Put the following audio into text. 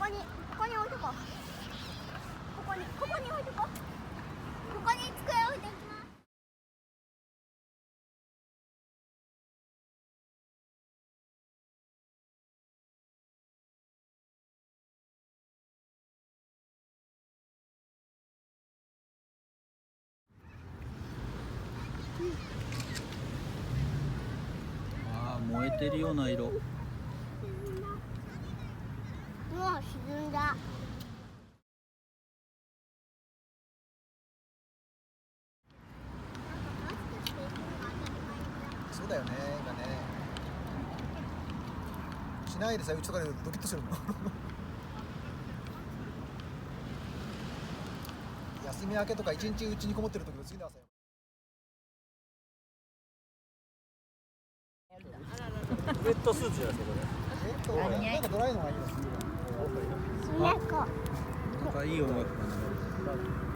こに置いとこう。ここに置いとこう。ここに机置いていきます。ああ、燃えてるような色。もう沈んだ。そうだよね、今ね。しないでさ、うちとかでドキッとするもん。休み明けとか一日うちにこもってる時の次の朝よ。ウェットスーツじゃないですか、なんかドライのがいいです。すねこ。これ。なんかいい音楽が流れてる。